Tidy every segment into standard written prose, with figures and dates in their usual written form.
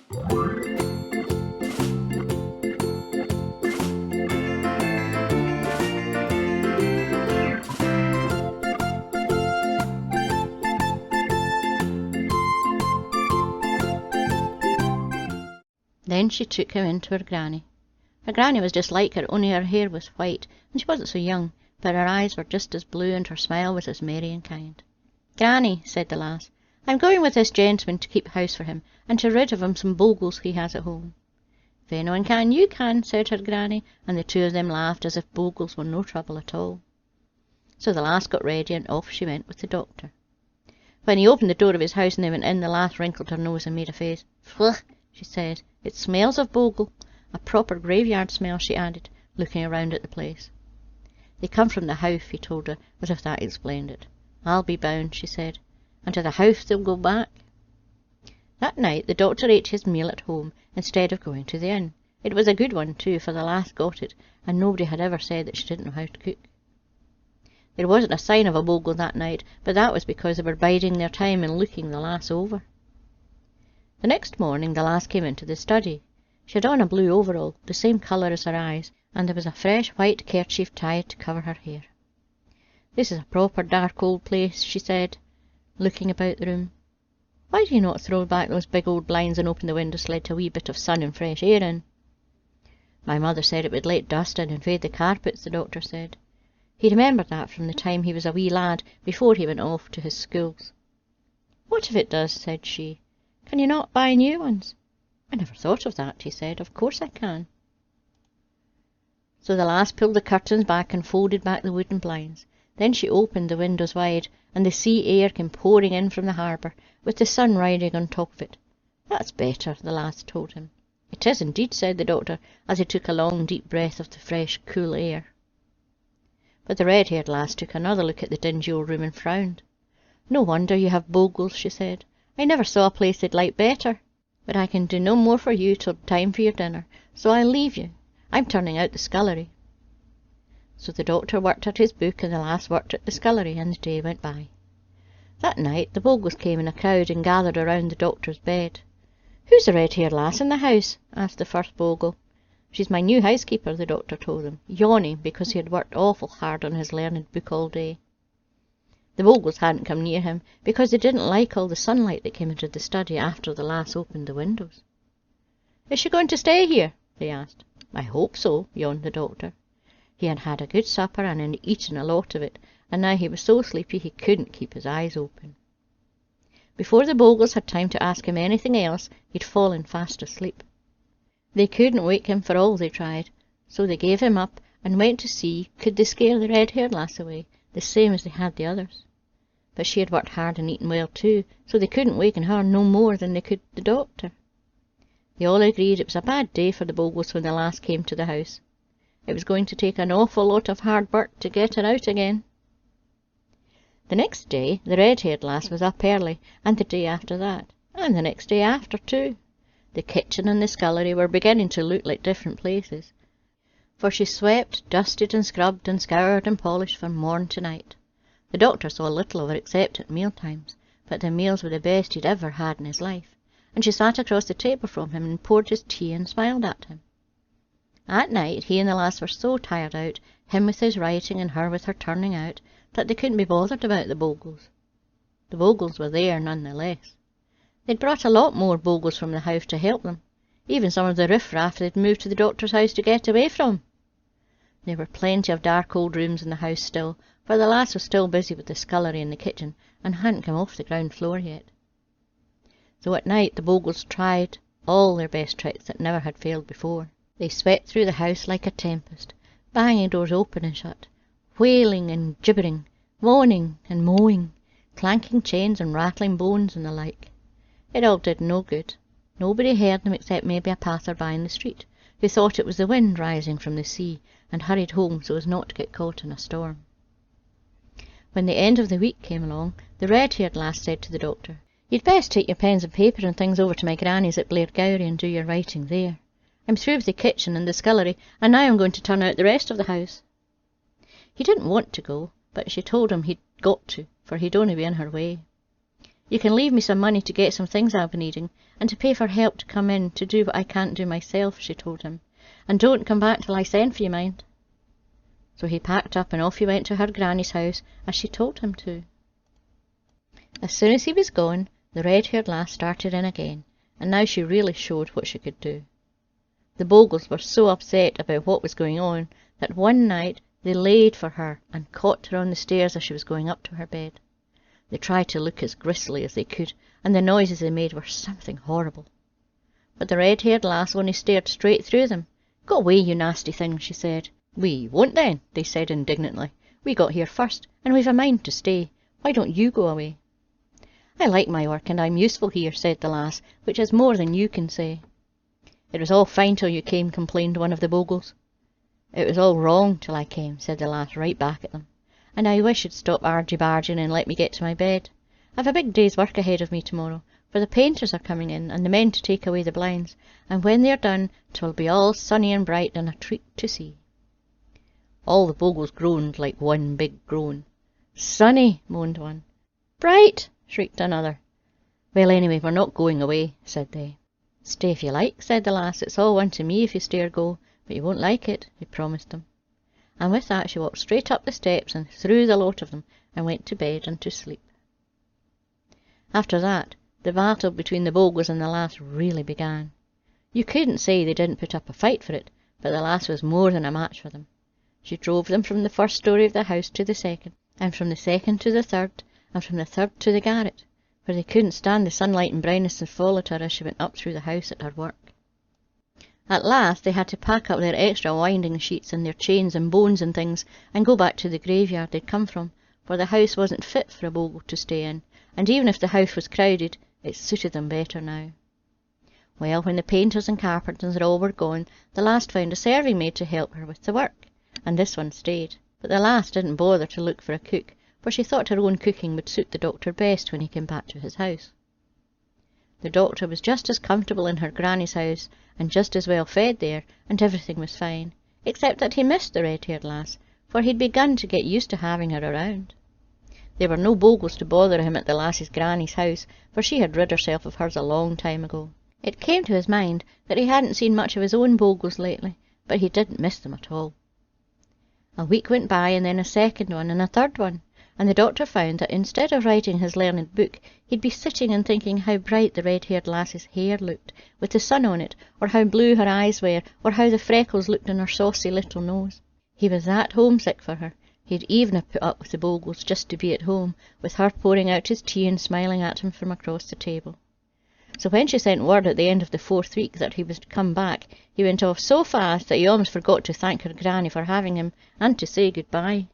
Then she took him into her granny. Her granny was just like her, only her hair was white, and she wasn't so young, but her eyes were just as blue, and her smile was as merry and kind. "Granny," said the lass, "I'm going with this gentleman to keep house for him, and to rid of him some bogles he has at home." "If anyone can, you can," said her granny, and the two of them laughed as if bogles were no trouble at all. So the lass got ready, and off she went with the doctor. When he opened the door of his house and they went in, the lass wrinkled her nose and made a face. "Pfui," she said, "it smells of bogle. A proper graveyard smell," she added, looking around at the place. "They come from the Howff," he told her, as if that explained it. "I'll be bound," she said, "and to the Howff they'll go back." That night the doctor ate his meal at home instead of going to the inn. It was a good one too, for the lass got it, and nobody had ever said that she didn't know how to cook. There wasn't a sign of a bogle that night, but that was because they were biding their time and looking the lass over. The next morning the lass came into the study. She had on a blue overall, the same colour as her eyes, and there was a fresh white kerchief tied to cover her hair. "This is a proper dark old place," she said, looking about the room. "Why do you not throw back those big old blinds and open the windows to let a wee bit of sun and fresh air in?" "My mother said it would let dust in and fade the carpets," the doctor said. He remembered that from the time he was a wee lad, before he went off to his schools. "What if it does?" said she. "Can you not buy new ones?" "I never thought of that," he said. "Of course I can." So the lass pulled the curtains back and folded back the wooden blinds. Then she opened the windows wide, and the sea air came pouring in from the harbour, with the sun riding on top of it. "That's better," the lass told him. "It is indeed," said the doctor, as he took a long deep breath of the fresh, cool air. But the red-haired lass took another look at the dingy old room and frowned. "No wonder you have bogles," she said. "I never saw a place they'd like better. But I can do no more for you till time for your dinner, so I'll leave you. I'm turning out the scullery." So the doctor worked at his book, and the lass worked at the scullery, and the day went by. That night the bogles came in a crowd and gathered around the doctor's bed. "Who's the red-haired lass in the house?" asked the first bogle. "She's my new housekeeper," the doctor told him, yawning because he had worked awful hard on his learned book all day. The bogles hadn't come near him, because they didn't like all the sunlight that came into the study after the lass opened the windows. "Is she going to stay here?" they asked. "I hope so," yawned the doctor. He had had a good supper and had eaten a lot of it, and now he was so sleepy he couldn't keep his eyes open. Before the bogles had time to ask him anything else, he'd fallen fast asleep. They couldn't wake him for all they tried, so they gave him up and went to see could they scare the red-haired lass away, the same as they had the others. But she had worked hard and eaten well too, so they couldn't waken her no more than they could the doctor. They all agreed it was a bad day for the bogles when the lass came to the house. It was going to take an awful lot of hard work to get her out again. The next day the red-haired lass was up early, and the day after that, and the next day after too. The kitchen and the scullery were beginning to look like different places, for she swept, dusted and scrubbed and scoured and polished from morn to night. The doctor saw little of her except at meal times, but the meals were the best he'd ever had in his life, and she sat across the table from him and poured his tea and smiled at him. At night he and the lass were so tired out, him with his writing and her with her turning out, that they couldn't be bothered about the bogles. The bogles were there none the less. They'd brought a lot more bogles from the Howff to help them, even some of the riff-raff they'd moved to the doctor's house to get away from. There were plenty of dark old rooms in the house still, for the lass was still busy with the scullery and the kitchen, and hadn't come off the ground floor yet. So at night the bogles tried all their best tricks that never had failed before. They swept through the house like a tempest, banging doors open and shut, wailing and gibbering, moaning and mowing, clanking chains and rattling bones and the like. It all did no good. Nobody heard them except maybe a passer-by in the street, who thought it was the wind rising from the sea, and hurried home so as not to get caught in a storm. When the end of the week came along, the red-haired lass said to the doctor, "You'd best take your pens and paper and things over to my granny's at Blairgowrie and do your writing there. I'm through with the kitchen and the scullery, and now I'm going to turn out the rest of the house." He didn't want to go, but she told him he'd got to, for he'd only be in her way. You can leave me some money to get some things I'll be needing, and to pay for help to come in to do what I can't do myself, she told him. And don't come back till I send for you, mind. So he packed up and off he went to her granny's house, as she told him to. As soon as he was gone, the red-haired lass started in again, and now she really showed what she could do. The Bogles were so upset about what was going on that one night they laid for her and caught her on the stairs as she was going up to her bed. They tried to look as grisly as they could, and the noises they made were something horrible. But the red-haired lass only stared straight through them. "Go away, you nasty thing," she said. "We won't then," they said indignantly. "We got here first, and we've a mind to stay. Why don't you go away?" "I like my work, and I'm useful here," said the lass, "which is more than you can say." "It was all fine till you came," complained one of the Bogles. "It was all wrong till I came," said the lass right back at them. "And I wish you'd stop argy-barging and let me get to my bed. I've a big day's work ahead of me tomorrow, for the painters are coming in, and the men to take away the blinds, and when they're done 'twill be all sunny and bright and a treat to see." All the Bogles groaned like one big groan. "Sunny," moaned one. "Bright," shrieked another. "Well, anyway, we're not going away," said they. "Stay if you like," said the lass. "It's all one to me if you stay or go, but you won't like it," he promised them. And with that she walked straight up the steps and through the lot of them, and went to bed and to sleep. After that, the battle between the Bogles and the lass really began. You couldn't say they didn't put up a fight for it, but the lass was more than a match for them. She drove them from the first story of the house to the second, and from the second to the third, and from the third to the garret, for they couldn't stand the sunlight and brightness and followed her as she went up through the house at her work. At last they had to pack up their extra winding sheets and their chains and bones and things, and go back to the graveyard they'd come from, for the house wasn't fit for a Bogle to stay in, and even if the house was crowded, it suited them better now. Well, when the painters and carpenters all were gone, the lass found a serving maid to help her with the work, and this one stayed. But the lass didn't bother to look for a cook, for she thought her own cooking would suit the doctor best when he came back to his house. The doctor was just as comfortable in her granny's house, and just as well fed there, and everything was fine, except that he missed the red-haired lass, for he'd begun to get used to having her around. There were no Bogles to bother him at the lass's granny's house, for she had rid herself of hers a long time ago. It came to his mind that he hadn't seen much of his own Bogles lately, but he didn't miss them at all. A week went by, and then a second one, and a third one, and the doctor found that instead of writing his learned book, he'd be sitting and thinking how bright the red-haired lass's hair looked, with the sun on it, or how blue her eyes were, or how the freckles looked on her saucy little nose. He was that homesick for her. He'd even have put up with the Bogles just to be at home, with her pouring out his tea and smiling at him from across the table. So when she sent word at the end of the 4th week that he was to come back, he went off so fast that he almost forgot to thank her granny for having him, and to say good-bye.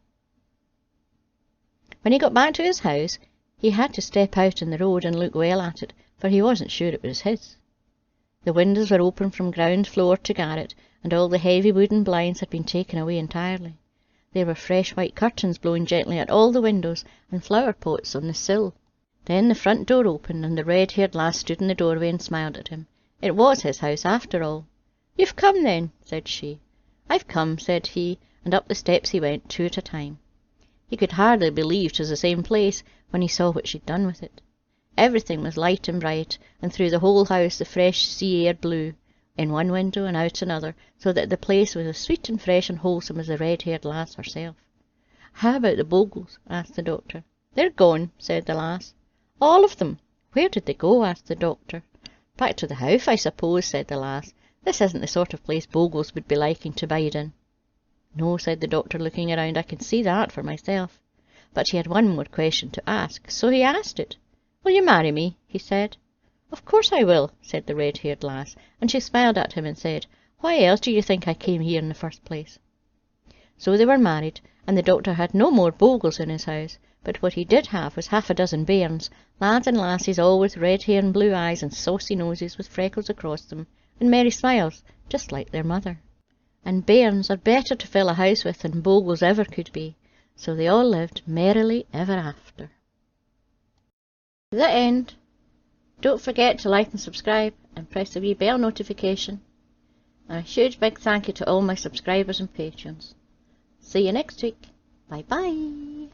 When he got back to his house, he had to step out in the road and look well at it, for he wasn't sure it was his. The windows were open from ground floor to garret, and all the heavy wooden blinds had been taken away entirely. There were fresh white curtains blowing gently at all the windows, and flower pots on the sill. Then the front door opened, and the red-haired lass stood in the doorway and smiled at him. It was his house after all. "You've come then," said she. "I've come," said he, and up the steps he went, 2 at a time. He could hardly believe 'twas the same place when he saw what she'd done with it. Everything was light and bright, and through the whole house the fresh sea air blew, in one window and out another, so that the place was as sweet and fresh and wholesome as the red-haired lass herself. "How about the Bogles?" asked the doctor. "They're gone," said the lass. "All of them?" "Where did they go?" asked the doctor. "Back to the Howff, I suppose," said the lass. "This isn't the sort of place Bogles would be liking to bide in." "No," said the doctor, looking around, "I can see that for myself." But he had one more question to ask, so he asked it. "Will you marry me?" he said. "Of course I will," said the red-haired lass, and she smiled at him and said, "Why else do you think I came here in the first place?" So they were married, and the doctor had no more Bogles in his house, but what he did have was 6 bairns, lads and lasses, all with red hair and blue eyes and saucy noses with freckles across them, and merry smiles, just like their mother. And bairns are better to fill a house with than Bogles ever could be, so they all lived merrily ever after. The end. Don't forget to like and subscribe, and press the wee bell notification. And a huge big thank you to all my subscribers and patrons. See you next week. Bye bye.